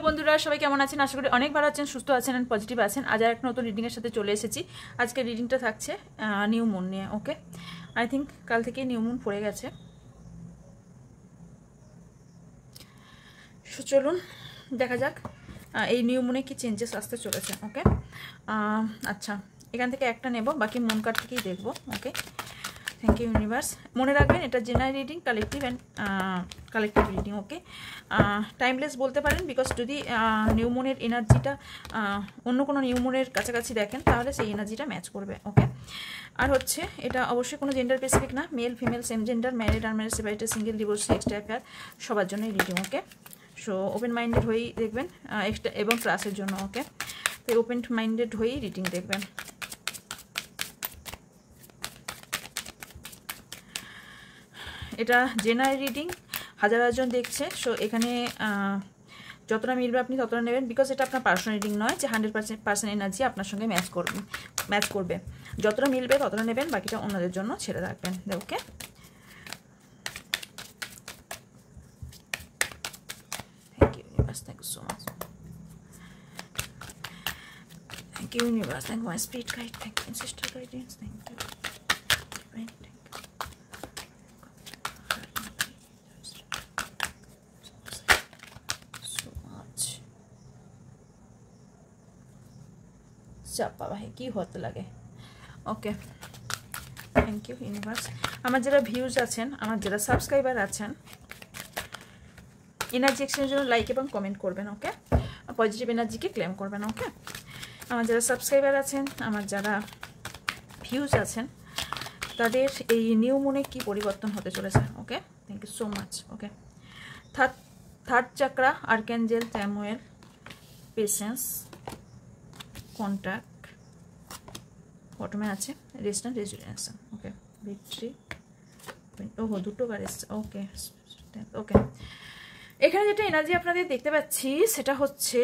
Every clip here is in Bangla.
বন্ধুরা, সবাই কেমন আছেন? আশা করি অনেক ভালো আছেন, সুস্থ আছেন এন্ড পজিটিভ আছেন। আজ আর এক নতুন রিডিংয়ের সাথে চলে এসেছি। আজকে রিডিংটা থাকছে নিউ মুন নিয়ে। ওকে, আই থিঙ্ক কাল থেকে নিউ মুন পড়ে গেছে। চলুন দেখা যাক এই নিউ মুনে কি চেঞ্জেস আসতে চলেছে। ওকে, আচ্ছা, এখান থেকে একটা নেব, বাকি মুন কার্ড থেকেই দেখবো। ওকে, থ্যাংক ইউ ইউনিভার্স। মনে রাখবেন এটা general reading, collective and collective reading. Okay, timeless বলতে পারেন, বিকজ যদি নিউ মুনের এনার্জিটা অন্য কোনো নিউ মুনের কাছাকাছি দেখেন তাহলে সেই এনার্জিটা ম্যাচ করবে। ওকে, আর হচ্ছে এটা অবশ্যই কোনো জেন্ডার স্পেসিফিক না, male female same gender, married unmarried separated single divorce extra affair সবার জন্য এই রিডিং। ওকে, সো ওপেন মাইন্ডেড হয়েই দেখবেন এক্সট্রা এবং ক্লাসের জন্য। ওকে, তো ওপেন মাইন্ডেড হয়েই রিডিং দেখবেন। এটা জেনারেল রিডিং, হাজার হাজারজন দেখছে। সো এখানে যতটা মিলবে আপনি ততটা নেবেন, বিকজ এটা আপনার পার্সোনাল রিডিং নয় যে 100% এনার্জি আপনার সঙ্গে ম্যাচ করবে। যতটা মিলবে ততটা নেবেন, বাকিটা অন্যদের জন্য ছেড়ে রাখবেন। Okay, thank you universe, thank you so much, thank you universe, thank my spirit guide, thank you sister guidance, thank you. বাবা হে কি হতে লাগে। Okay, thank you universe. আমার যারা ভিউজ আছেন, আমার যারা সাবস্ক্রাইবার আছেন, এনার্জি এক্সচেঞ্জের জন্য লাইক এবং কমেন্ট করবেন। ওকে, পজিটিভ এনার্জিকে ক্লেম করবেন। ওকে, আমার যারা সাবস্ক্রাইবার আছেন, আমার যারা ভিউজ আছেন, তাদের এই নিউ মুনে কি পরিবর্তন হতে চলেছে। Okay, thank you so much. Okay, third chakra, archangel Samuel, patience, contact, বটমে আছে rest and resolution. Okay, victory, ওহো দুটো বার এসছে। ওকে ওকে, এখানে যেটা এনার্জি আপনাদের দেখতে পাচ্ছি সেটা হচ্ছে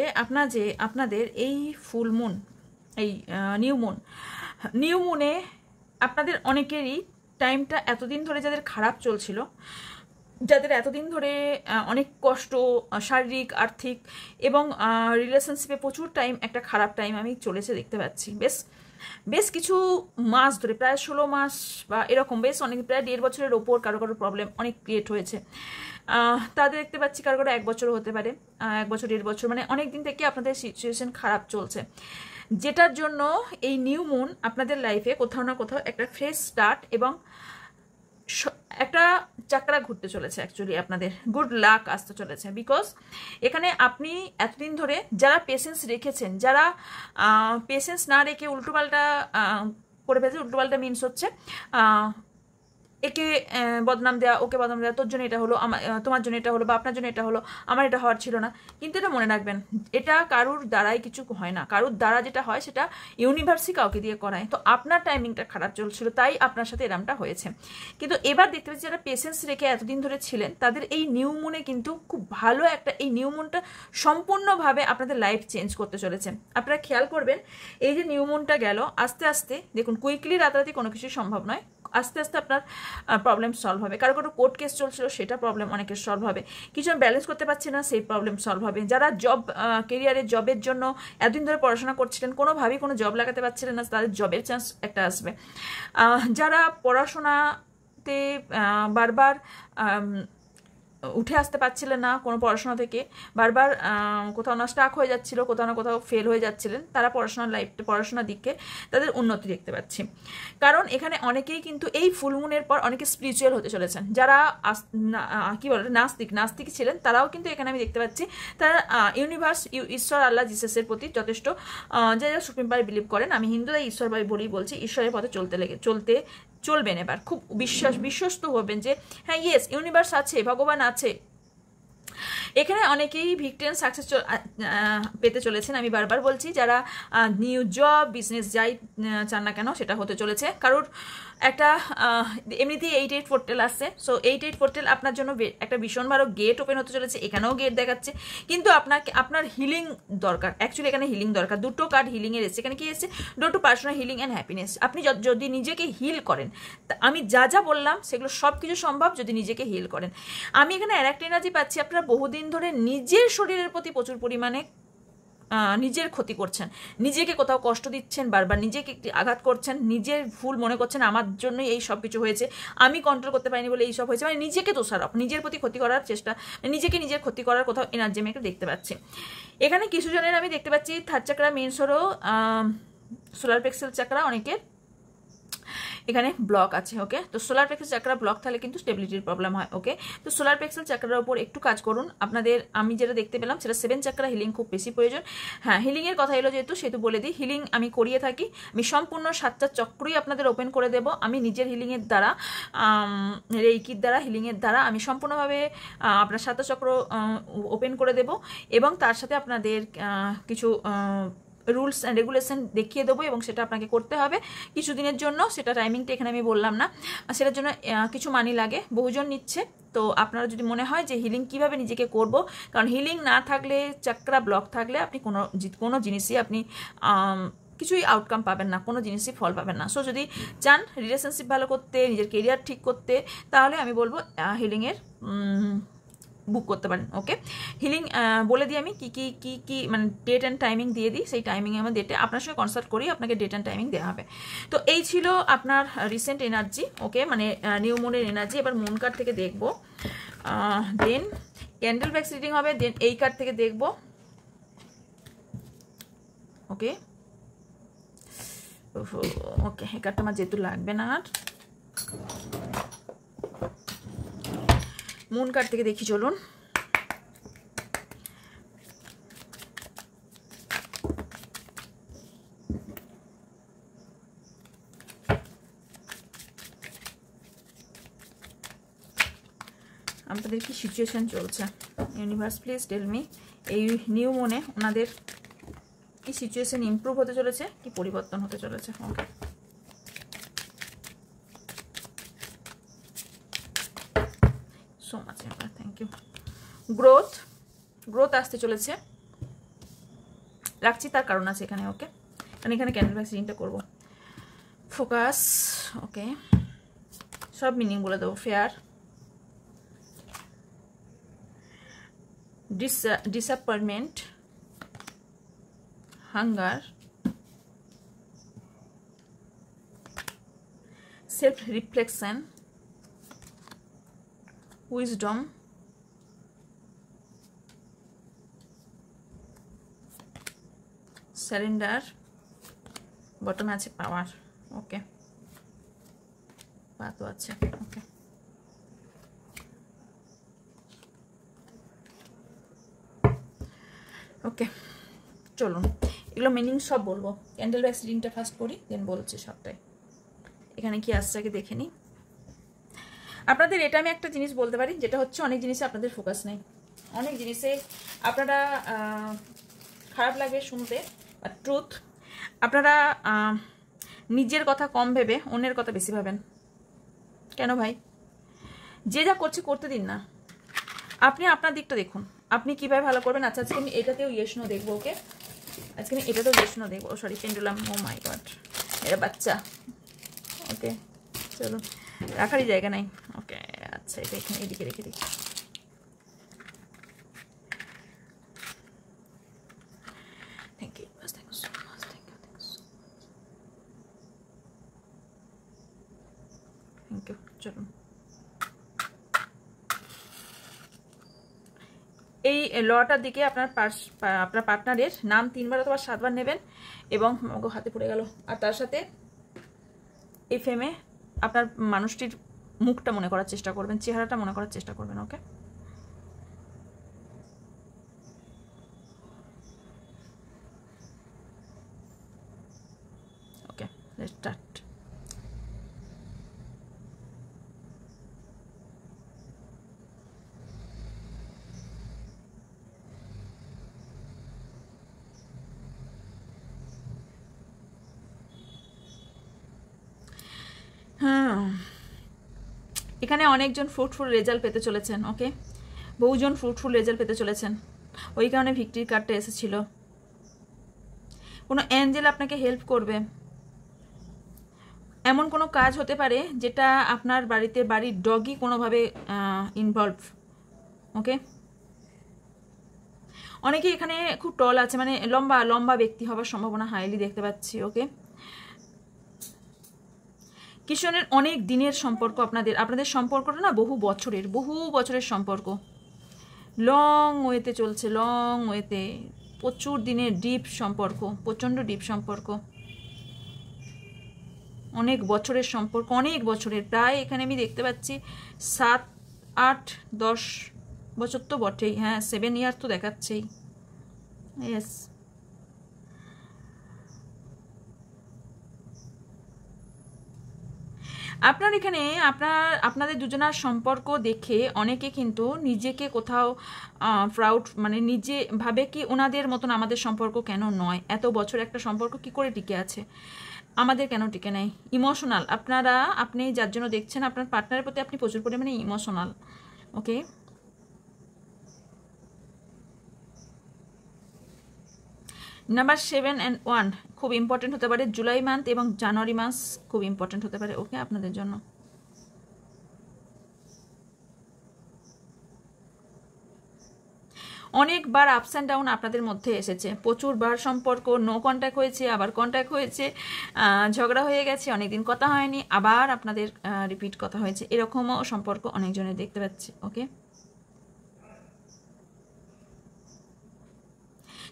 আপনাদের এই ফুল মুন, এই নিউ মুনে আপনাদের অনেকেরই টাইমটা এতদিন ধরে যাদের খারাপ চলছিল, যাদের এতদিন ধরে অনেক কষ্ট, শারীরিক, আর্থিক এবং রিলেশনশিপে প্রচুর টাইম, একটা খারাপ টাইম আমি চলেছে দেখতে পাচ্ছি। বেশ কিছু মাস ধরে, প্রায় 16 মাস বা এরকম, বেশ অনেক, প্রায় 1.5 বছরের ওপর কারো প্রবলেম অনেক ক্রিয়েট হয়েছে। তাদের দেখতে পাচ্ছি কারো 1 বছর হতে পারে, 1 বছর 1.5 বছর, মানে অনেক দিন থেকে আপনাদের সিচুয়েশন খারাপ চলছে, যেটার জন্য এই নিউ মুন আপনাদের লাইফে কোথাও না কোথাও একটা ফ্রেশ স্টার্ট এবং একটা চাকরা ঘুরতে চলেছে। অ্যাকচুয়ালি আপনাদের গুড লাক আসতে চলেছে, বিকজ এখানে আপনি এতদিন ধরে যারা পেশেন্স রেখেছেন, যারা পেশেন্স না রেখে উল্টোপাল্টা করে ফেলছে, উল্টোপাল্টা মিনস হচ্ছে একে বদনাম দেওয়া, ওকে বদনাম দেওয়া, তোর জন্য এটা হলো, তোমার জন্য এটা হলো, বা আপনার জন্য এটা হলো, আমার এটা হওয়ার ছিল না। কিন্তু এটা মনে রাখবেন, এটা কারুর দ্বারাই কিছু হয় না, কারুর দ্বারা যেটা হয় সেটা ইউনিভার্সই কাউকে দিয়ে করায়। তো আপনার টাইমিংটা খারাপ চলছিল, তাই আপনার সাথে এরমটা হয়েছে। কিন্তু এবার দেখতে পাচ্ছি যারা পেশেন্স রেখে এতদিন ধরে ছিলেন, তাদের এই নিউ মুনে কিন্তু খুব ভালো একটা, এই নিউ মুনটা সম্পূর্ণভাবে আপনাদের লাইফ চেঞ্জ করতে চলেছে। আপনারা খেয়াল করবেন, এই যে নিউ মুনটা গেল, আস্তে আস্তে দেখুন, কুইকলি রাতারাতি কোনো কিছু সম্ভব নয়, আস্তে আস্তে আপনার প্রবলেম সলভ হবে। কারো কোর্ট কেস চলছিল, সেটা প্রবলেম অনেকের সলভ হবে। কিছু ব্যালেন্স করতে পারছে না, সেই প্রবলেম সলভ হবে। যারা কেরিয়ারে জবের জন্য এতদিন ধরে পড়াশোনা করছিলেন, কোনোভাবেই কোনো জব লাগাতে পারছিলেন না, তাদের জবের চান্স একটা আসবে। যারা পড়াশোনাতে বারবার উঠে আসতে পারছিলেন না, কোনো পড়াশোনা থেকে বারবার কোথাও না স্টাক হয়ে যাচ্ছিল, কোথাও না কোথাও ফেল হয়ে যাচ্ছিলেন, তারা পড়াশোনার দিকে তাদের উন্নতি দেখতে পাচ্ছি। কারণ এখানে অনেকেই কিন্তু এই ফুলমুনের পর অনেকে স্পিরিচুয়াল হতে চলেছেন। যারা কি বলে নাস্তিক ছিলেন, তারাও কিন্তু এখানে আমি দেখতে পাচ্ছি তারা ইউনিভার্স, ঈশ্বর, আল্লাহ, জিসাসের প্রতি যথেষ্ট, যারা সুপ্রিম পাওয়ারে বিলিভ করেন, আমি হিন্দুরা ঈশ্বর বলেই বলছি, ঈশ্বরের পথে চলবেন। এবার খুব বিশ্বস্ত হবেন যে হ্যাঁ, ইয়েস, ইউনিভার্স আছে, ভগবান আছে। এখানে অনেকেই ভিক্টিম সাকসেস পেতে চলেছেন। আমি বারবার বলছি, যারা নিউ জব, বিজনেস যাই চান না কেন সেটা হতে চলেছে। কারোর একটা এমনিতেই 8 পোর্টাল আসছে, সো 8 পোর্টাল আপনার জন্য একটা ভীষণ ভালো গেট ওপেন হতে চলেছে। এখানেও গেট দেখাচ্ছে, কিন্তু আপনার হিলিং দরকার। অ্যাকচুয়ালি এখানে হিলিং দরকার, দুটো কার্ড হিলিংয়ের এসছে। এখানে কি এসছে? Door to personal healing and happiness. আপনি যদি নিজেকে হিল করেন, আমি যা বললাম সেগুলো সব কিছু সম্ভব যদি নিজেকে হিল করেন। আমি এখানে আর একটা এনার্জি পাচ্ছি, আপনারা বহুদিন দিন ধরে নিজের শরীরের প্রতি প্রচুর পরিমাণে নিজের ক্ষতি করছেন, নিজেকে কোথাও কষ্ট দিচ্ছেন, বারবার নিজেকে একটি আঘাত করছেন, নিজের ভুল মনে করছেন আমার জন্যই এই সব কিছু হয়েছে, আমি কন্ট্রোল করতে পারিনি বলে এই সব হয়েছে, মানে নিজেকে দোষারোপ, নিজের প্রতি ক্ষতি করার চেষ্টা, নিজেকে নিজের ক্ষতি করার কোথাও এনার্জি আমি একটু দেখতে পাচ্ছি। এখানে কিছু জনের আমি দেখতে পাচ্ছি থার্ড চাকরা, মেন্সরও সোলার প্লেক্সাস চাকরা অনেকের এখানে ব্লক আছে। ওকে, তো সোলার প্লেক্সাস চাকরা ব্লক থাকলে কিন্তু স্টেবিলিটির প্রবলেম হয়। ওকে, তো সোলার প্লেক্সাস চাকরার উপর একটু কাজ করুন। আপনাদের আমি যেটা দেখতে পেলাম সেটা 7 চাকরা হিলিং খুব বেশি প্রয়োজন। হ্যাঁ, হিলিংয়ের কথা এলো যেহেতু সেহেতু বলে দিই, হিলিং আমি করিয়ে থাকি, আমি সম্পূর্ণ 7টা চক্রই আপনাদের ওপেন করে দেব। আমি নিজের হিলিংয়ের দ্বারা, রেইকির দ্বারা, হিলিংয়ের দ্বারা আমি সম্পূর্ণভাবে আপনার 7টা চক্র ওপেন করে দেব এবং তার সাথে আপনাদের কিছু রুলস অ্যান্ড রেগুলেশন দেখিয়ে দেবো এবং সেটা আপনাকে করতে হবে কিছুদিনের জন্য। সেটা টাইমিংটা এখানে আমি বললাম না, সেটার জন্য কিছু মানি লাগে, বহুজন নিচ্ছে। তো আপনারা যদি মনে হয় যে হিলিং কিভাবে নিজেকে করব, কারণ হিলিং না থাকলে, চাকরা ব্লক থাকলে আপনি কোনো জিনিসই আপনি কিছুই আউটকাম পাবেন না, কোনো জিনিসই ফল পাবেন না। সো যদি চান রিলেশনশিপ ভালো করতে, নিজের কেরিয়ার ঠিক করতে, তাহলে আমি বলবো হিলিংয়ের বুক করতে পারেন। ওকে, হিলিং বলে দিই আমি কি মানে ডেট অ্যান্ড টাইমিং দিয়ে দিই, সেই টাইমিংয়ে আমার ডেটে আপনার সঙ্গে কনসাল্ট করি, আপনাকে ডেট অ্যান্ড টাইমিং দেওয়া হবে। তো এই ছিল আপনার রিসেন্ট এনার্জি। ওকে, মানে নিউ মুনের এনার্জি। এবার মুন কার্ড থেকে দেখবো, দেন ক্যান্ডেল ব্যাক্স রিডিং হবে, দেন এই কার্ড থেকে দেখবো। ওকে ওকে, এই কার্ডটা আমার যেহেতু লাগবে না, আর মুন কার্ড থেকে দেখি চলুন। আপনাদের কি সিচুয়েশন চলছে? ইউনিভার্স প্লিজ টেল মি, এই নিউ মুনে ওনাদের কি সিচুয়েশন ইমপ্রুভ হতে চলেছে, কি পরিবর্তন হতে চলেছে? Okay, so much, thank you. Growth আসতে চলেছে, রাখছি তার কারণ আছে এখানে। ওকে, কারণ এখানে ক্যান্ডেল ব্যাক্স রিডিংটা করবো। ফোকাস, ওকে, সব মিনিং বলে দেবো। Fair, disappointment, hunger, self-reflection, wisdom, surrender, bottom আছে power। ওকে, পাতও আছে। ওকে, ওকে, চলুন এগুলো মিনিং সব বলবো। ক্যান্ডেল ব্যাক্স রিডিংটা ফার্স্ট করি, দেন বলছি সবটাই। এখানে কি আসছে আগে দেখে নিই। আপনাদের এটা আমি একটা জিনিস বলতে পারি, যেটা হচ্ছে অনেক জিনিসে আপনাদের ফোকাস নেই, অনেক জিনিসে আপনারা খারাপ লাগবে শুনতে, বা ট্রুথ, আপনারা নিজের কথা কম ভেবে অন্যের কথা বেশি ভাবেন। কেন ভাই? যে যা করছে করতে দিন না, আপনি আপনার দিকটা দেখুন, আপনি কিভাবে ভালো করবেন। আচ্ছা, আজকে আমি এটাতেও ইয়েস নো দেখবো। ওকে, আজকে আমি এটাতেও ইয়েস নো দেখবো। সরি, পেন্ডুলাম, ও মাই গড, এটা বাচ্চা। ওকে, চলো, রাখারই জায়গা নাই। ওকে, আচ্ছা, এটা এখানে এদিকে রেখে দিই। Thank you, thank you so much, thank you, thank you. চলুন, এই লটার দিকে আপনার পার্টনারের নাম 3বার অথবা 7বার নেবেন এবং হাতে পড়ে গেল, আর তার সাথে এই ফ্রেমে আপনার মানুষটির মুখটা মনে করার চেষ্টা করবেন, চেহারাটা মনে করার চেষ্টা করবেন। ওকে, ওকে, লেটস স্টার্ট। হ্যাঁ, এখানে অনেকজন ফ্রুটফুল রেজাল্ট পেতে চলেছেন। ওকে, বহুজন ফ্রুটফুল রেজাল্ট পেতে চলেছেন, ওই কারণে ভিক্টরি কার্ডটা এসেছিল। কোনো অ্যাঞ্জেল আপনাকে হেল্প করবে, এমন কোনো কাজ হতে পারে যেটা আপনার বাড়ির ডগই কোনোভাবে ইনভলভ। ওকে, অনেকে এখানে খুব টল আছে, মানে লম্বা লম্বা ব্যক্তি হওয়ার সম্ভাবনা হাইলি দেখতে পাচ্ছি। ওকে, কিশোরের অনেক দিনের সম্পর্ক, আপনাদের সম্পর্কটা না বহু বছরের সম্পর্ক, লং ওয়েতে চলছে, লং ওয়েতে, প্রচুর দিনের ডিপ সম্পর্ক, প্রচণ্ড ডিপ সম্পর্ক, অনেক বছরের সম্পর্ক, অনেক বছরের, প্রায় এখানে আমি দেখতে পাচ্ছি 7, 8, 10 বছর তো বটেই, হ্যাঁ 7 ইয়ার তো দেখাচ্ছেই। ইয়েস, আপনার এখানে আপনাদের দুজনার সম্পর্ক দেখে অনেকে কিন্তু নিজেকে কোথাও প্রাউড, মানে নিজে ভাবে কি ওনাদের মতন আমাদের সম্পর্ক কেন নয়, এত বছর একটা সম্পর্ক কি করে টিকে আছে, আমাদের কেন টিকে নেই। ইমোশনাল, আপনি যার জন্য দেখছেন আপনার পার্টনারের প্রতি আপনি প্রচুর পরিমাণে ইমোশনাল। ওকে, নাম্বার 7 and 1 খুব ইম্পর্টেন্ট হতে পারে, জুলাই মান্থ এবং জানুয়ারি মাস খুব ইম্পর্টেন্ট হতে পারে। ওকে, আপনাদের জন্য অনেকবার আপস অ্যান্ড ডাউন আপনাদের মধ্যে এসেছে, প্রচুরবার সম্পর্ক নো কন্ট্যাক্ট হয়েছে, আবার কন্ট্যাক্ট হয়েছে, ঝগড়া হয়ে গেছে, অনেকদিন কথা হয়নি, আবার আপনাদের রিপিট কথা হয়েছে, এরকমও সম্পর্ক অনেকজনের দেখতে পাচ্ছি। ওকে,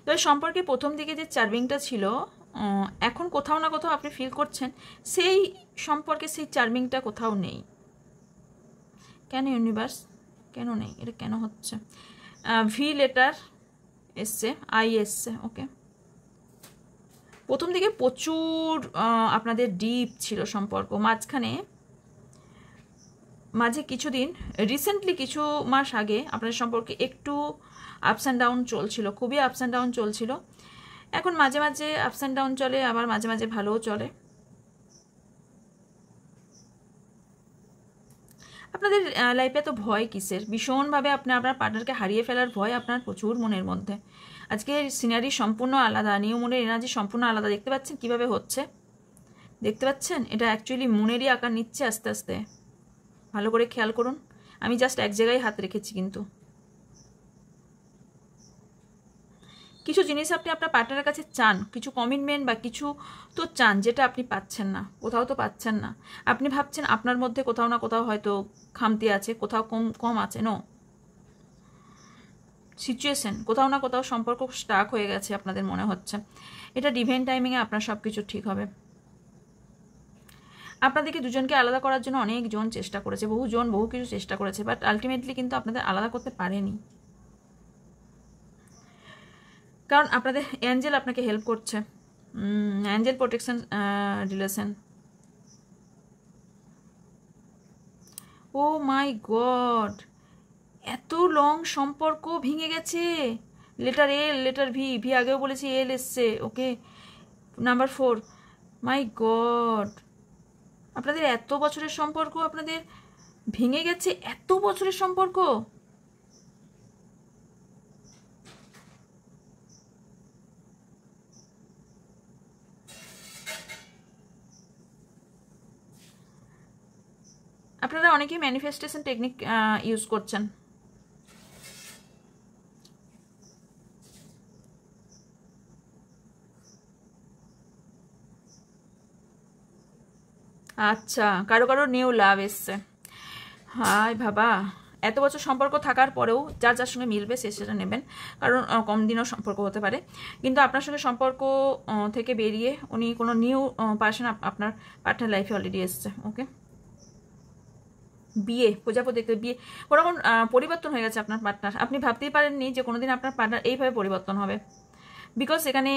তো এই সম্পর্কে প্রথম দিকে যে চার্মিংটা ছিল, এখন কোথাও না কোথাও আপনি ফিল করছেন সেই সম্পর্কে সেই চার্মিংটা কোথাও নেই। কেন ইউনিভার্স, কেন নেই, এটা কেন হচ্ছে? ভি লেটার এসছে, আই এসছে। ওকে, প্রথম দিকে প্রচুর আপনাদের ডিপ ছিল সম্পর্ক, মাঝে কিছুদিন, রিসেন্টলি কিছু মাস আগে আপনাদের সম্পর্কে একটু আপস অ্যান্ড ডাউন চলছিল, খুবই আপস অ্যান্ড ডাউন চলছিল। এখন মাঝে মাঝে আপস অ্যান্ড ডাউন চলে, আবার মাঝে মাঝে ভালোও চলে। আপনাদের লাইফে তো ভয় কিসের, ভীষণভাবে আপনার পার্টনারকে হারিয়ে ফেলার ভয় আপনার প্রচুর মনের মধ্যে। আজকে সিনারি সম্পূর্ণ আলাদা, নিউ মুনের এনার্জি সম্পূর্ণ আলাদা, দেখতে পাচ্ছেন কিভাবে হচ্ছে, দেখতে পাচ্ছেন? এটা অ্যাকচুয়ালি মুনেরই আকার নিচ্ছে আস্তে আস্তে, ভালো করে খেয়াল করুন। আমি জাস্ট এক জায়গায় হাত রেখেছি, কিন্তু কিছু জিনিস আপনি আপনার পার্টনারের কাছে চান, কিছু কমিটমেন্ট বা কিছু তো চান, যেটা আপনি পাচ্ছেন না, কোথাও তো পাচ্ছেন না। আপনি ভাবছেন আপনার মধ্যে কোথাও না কোথাও হয়তো খামতি আছে, কোথাও কম আছে। নো, সিচুয়েশন কোথাও না কোথাও সম্পর্ক স্টাক হয়ে গেছে আপনাদের মনে হচ্ছে। এটা ডিভাইন টাইমিংয়ে আপনার সব কিছু ঠিক হবে। আপনাদেরকে দুজনকে আলাদা করার জন্য অনেকজন চেষ্টা করেছে, বহু কিছু চেষ্টা করেছে, বাট আলটিমেটলি কিন্তু আপনাদের আলাদা করতে পারেনি, কারণ আপনাদের অ্যাঞ্জেল আপনাকে হেল্প করছে, অ্যাঞ্জেল প্রোটেকশন রিলেশন। ও মাই গড, এত লং সম্পর্ক ভেঙে গেছে। লেটার এল, লেটার ভি আগেও বলেছি, এল এসছে। ওকে, নাম্বার 4, মাই গড, আপনাদের এত বছরের সম্পর্ক আপনাদের ভেঙে গেছে, এত বছরের সম্পর্ক। আপনারা অনেকেই ম্যানিফেস্টেশন টেকনিক ইউজ করছেন। আচ্ছা, কারো কারো নিউ লাভ এসছে। হাই বাবা, এত বছর সম্পর্ক থাকার পরেও যার সঙ্গে মিলবে সেটা নেবেন, কারণ কম দিনও সম্পর্ক হতে পারে। কিন্তু আপনার সঙ্গে সম্পর্ক থেকে বেরিয়ে উনি কোনো নিউ পার্সন আপনার পার্টনার লাইফে অলরেডি এসছে। ওকে, বিয়ে, প্রজাপতি দেখতে, বিয়ে কোনোরকম পরিবর্তন হয়ে গেছে আপনার পার্টনার। আপনি ভাবতেই পারেননি যে কোনোদিন আপনার পার্টনার এইভাবে পরিবর্তন হবে, বিকজ এখানে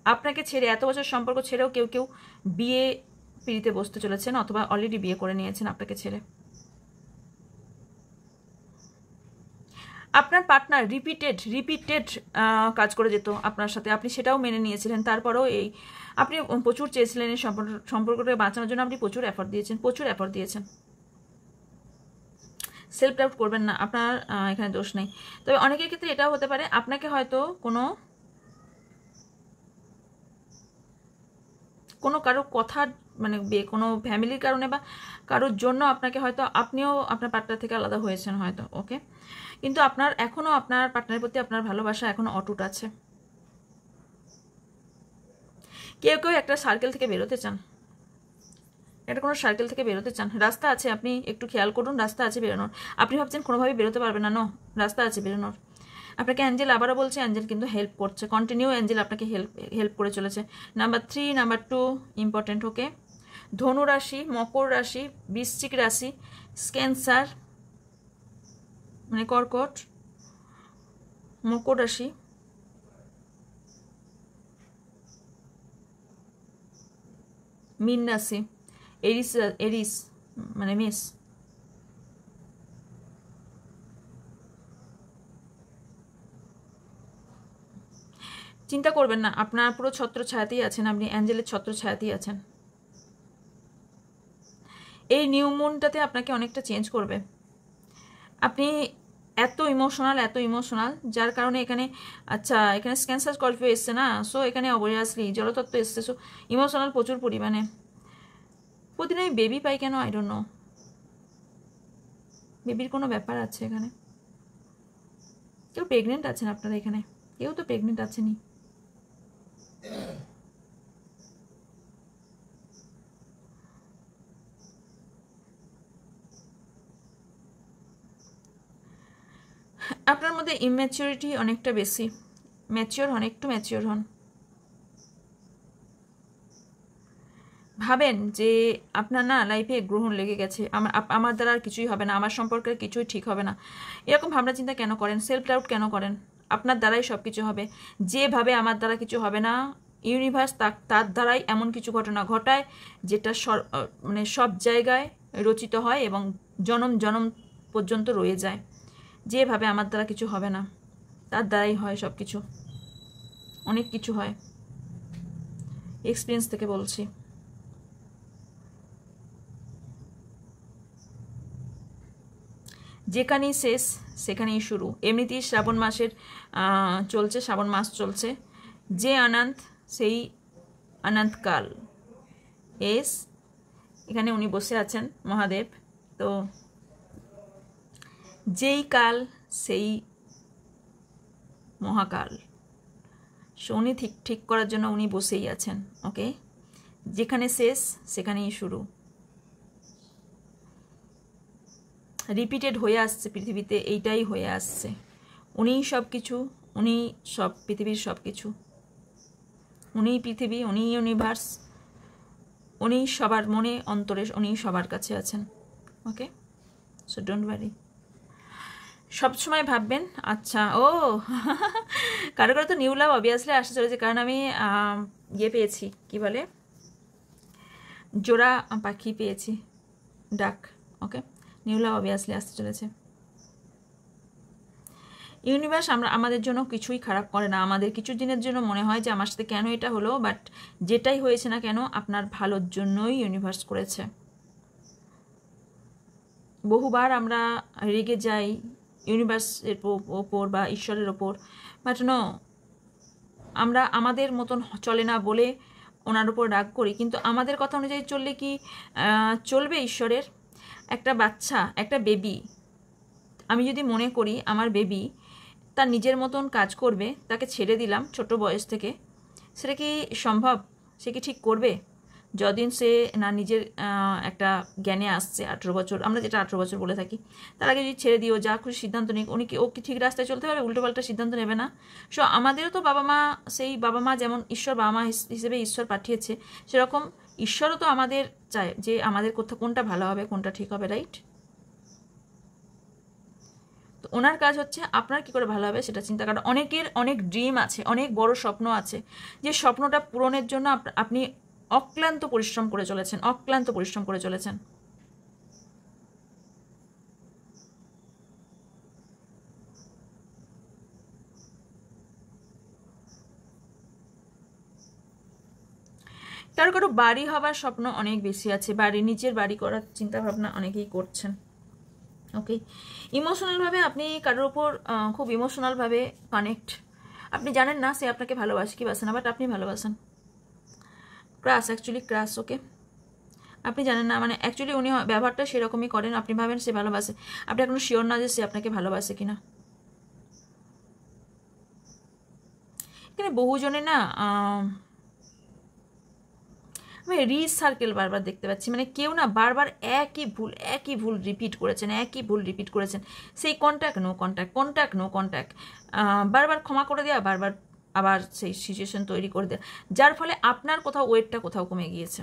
আপনাকে ছেড়ে, এত বছর সম্পর্ক ছেড়েও কেউ বিয়ে পিড়িতে বসতে চলেছেন, অথবা অলরেডি বিয়ে করে নিয়েছেন আপনাকে ছেড়ে। আপনার পার্টনার রিপিটেড কাজ করে যেত আপনার সাথে, আপনি সেটাও মেনে নিয়েছিলেন, তারপরেও আপনি প্রচুর চেয়েছিলেন এই সম্পর্কটাকে বাঁচানোর জন্য, আপনি প্রচুর এফর্ট দিয়েছেন। সেলফ ডাউট করবেন না, আপনার এখানে দোষ নেই। তবে অনেকের ক্ষেত্রে এটাও হতে পারে, আপনাকে হয়তো কোনো কারো কথা মানে কোনো ফ্যামিলির কারণে বা কারোর জন্য আপনাকে হয়তো আপনিও আপনার পার্টনার থেকে আলাদা হয়েছেন হয়তো, ওকে, কিন্তু আপনার এখনও আপনার পার্টনারের প্রতি আপনার ভালোবাসা এখনও অটুট আছে। কেউ কেউ একটা সার্কেল থেকে বেরোতে চান, একটা কোনো সার্কেল থেকে বেরোতে চান, রাস্তা আছে, আপনি একটু খেয়াল করুন, রাস্তা আছে বেরোনোর। আপনি ভাবছেন কোনোভাবেই বেরোতে পারবেন না, রাস্তা আছে বেরোনোর। আপনাকে অ্যাঞ্জেল আবারও বলছে, অ্যাঞ্জেল কিন্তু হেল্প করছে, কন্টিনিউ অ্যাঞ্জেল আপনাকে হেল্প করে চলেছে। নাম্বার 3, নাম্বার 2 ইম্পর্টেন্ট, ওকে। ধনু রাশি, মকর রাশি, বৃশ্চিক রাশি, ক্যান্সার মানে কর্কট, মকর রাশি, মীন রাশি, এরিস মানে মেষ, চিন্তা করবেন না, আপনার পুরো ছত্র ছায়াতেই আছেন, আপনি অ্যাঞ্জেলের ছত্র ছায়াতেই আছেন। এই নিউ মুনটাতে আপনাকে অনেকটা চেঞ্জ করবে। আপনি এত ইমোশনাল যার কারণে এখানে, আচ্ছা এখানে ক্যান্সার স্করপিও এসছে না, সো এখানে অবভিয়াসলি জলতত্ত্ব এসছে, সো ইমোশনাল প্রচুর পরিমাণে। প্রতিদিন আমি বেবি পাই কেন, আই ডোন্ট নো, বেবির কোনো ব্যাপার আছে এখানে। কেউ প্রেগনেন্ট আছেন আপনারা এখানে, কেউ তো প্রেগনেন্ট আছেনই। আপনার মধ্যে ইম্যাচিউরিটি অনেকটা বেশি, ম্যাচিওর হন, একটু ম্যাচিওর হন। ভাবেন যে আপনার না লাইফে গ্রহণ লেগে গেছে, আমার দ্বারা আর কিছুই হবে না, আমার সম্পর্কের কিছুই ঠিক হবে না, এরকম ভাবনা চিন্তা কেন করেন, সেলফ ডাউট কেন করেন? আপনার দ্বারাই সব কিছু হবে। যেভাবে আমার দ্বারা কিছু হবে না, ইউনিভার্স তার দ্বারাই এমন কিছু ঘটনা ঘটায় যেটা মানে সব জায়গায় রচিত হয় এবং জনম জনম পর্যন্ত রয়ে যায়। যেভাবে আমার দ্বারা কিছু হবে না, তার দ্বারাই হয় সব কিছু, অনেক কিছু হয়, এক্সপিরিয়েন্স থেকে বলছি। যেখানেই শেষ সেখানেই শুরু। এমনিতেই শ্রাবণ মাসের চলছে, শ্রাবণ মাস চলছে। যে অনন্ত সেই অনন্তকাল এস, এখানে উনি বসে আছেন মহাদেব, তো যেই কাল সেই মহাকাল, উনি ঠিক করার জন্য উনি বসেই আছেন, ওকে। যেখানে শেষ সেখানেই শুরু, রিপিটেড হয়ে আসছে পৃথিবীতে, এইটাই হয়ে আসছে। উনিই সব কিছু, উনি সব পৃথিবীর সব কিছু, উনিই পৃথিবী, উনিই ইউনিভার্স, উনিই সবার মনে অন্তরে, উনিই সবার কাছে আছেন, ওকে। সো ডোন্ট ওয়ারি, সবসময় ভাববেন। আচ্ছা, ও কারো কারো তো নিউ লাভ অবভিয়াসলি আসতে চলেছে, কারণ আমি ইয়ে পেয়েছি, কি বলে, জোড়া পাখি পেয়েছি, ডাক, ওকে। নিউ লাভ অবভিয়াসলি আসতে চলেছে। ইউনিভার্স আমাদের জন্য কিছুই খারাপ করে না। আমাদের কিছু দিনের জন্য মনে হয় যে আমার সাথে কেন এটা হলো, বাট যেটাই হয়েছে না কেন আপনার ভালোর জন্যই ইউনিভার্স করেছে। বহুবার আমরা রেগে যাই ইউনিভার্সের ওপর বা ঈশ্বরের ওপর, বাট নো, আমরা আমাদের মতন চলে না বলে ওনার উপর রাগ করি, কিন্তু আমাদের কথা অনুযায়ী চললে কি চলবে ঈশ্বরের? একটা বাচ্চা, একটা বেবি, আমি যদি মনে করি আমার বেবি তার নিজের মতন কাজ করবে, তাকে ছেড়ে দিলাম ছোট বয়স থেকে, সেটা কি সম্ভব? সে কি ঠিক করবে? যতদিন সে না নিজের একটা জ্ঞানে আসছে, 18 বছর, আমরা যেটা 18 বছর বলে থাকি, তার আগে যদি ছেড়ে দিও, যা খুশি সিদ্ধান্ত নিক, উনি কি ও কি ঠিক রাস্তায় চলতে পারবে? উল্টোপাল্টা সিদ্ধান্ত নেবে না? সো আমাদেরও তো বাবা মা, সেই বাবা মা যেমন ঈশ্বর বাবা মা হিসেবে ঈশ্বর পাঠিয়েছে, সেরকম ঈশ্বরও তো আমাদের চায় যে আমাদের কোনটা ভালো হবে, কোনটা ঠিক হবে, রাইট? তো ওনার কাজ হচ্ছে আপনার কি করে ভালো হবে সেটা চিন্তা করা। অনেকের অনেক ড্রিম আছে, অনেক বড় স্বপ্ন আছে, যে স্বপ্নটা পূরণের জন্য আপনি অক্লান্ত পরিশ্রম করে চলেছেন, অক্লান্ত পরিশ্রম করে চলেছেন। কারো কারো বাড়ি হবার স্বপ্ন অনেক বেশি আছে, নিজের বাড়ি করার চিন্তা ভাবনা অনেকেই করছেন, ওকে। ইমোশনালভাবে আপনি কারোর ওপর খুব ইমোশনালভাবে কানেক্ট, আপনি জানেন না সে আপনাকে ভালোবাসে কি বাসে না, বাট আপনি ভালোবাসেন। ক্রাশ, অ্যাকচুয়ালি ক্রাশ, ওকে। আপনি জানেন না, মানে অ্যাকচুয়ালি উনি ব্যবহারটা সেরকমই করেন, আপনি ভাবেন সে ভালোবাসে, আপনি এখনো শিওর না যে সে আপনাকে ভালোবাসে কিনা। এখানে বহুজনে না আমি রিসার্কেল বারবার দেখতে পাচ্ছি, মানে কেউ না বারবার একই ভুল রিপিট করেছেন, সেই কন্ট্যাক্ট নো কন্ট্যাক্ট, বারবার ক্ষমা করে দেওয়া, বারবার আবার সেই সিচুয়েশন তৈরি করে দেওয়া, যার ফলে আপনার কোথাও ওয়েটটা কোথাও কমে গিয়েছে।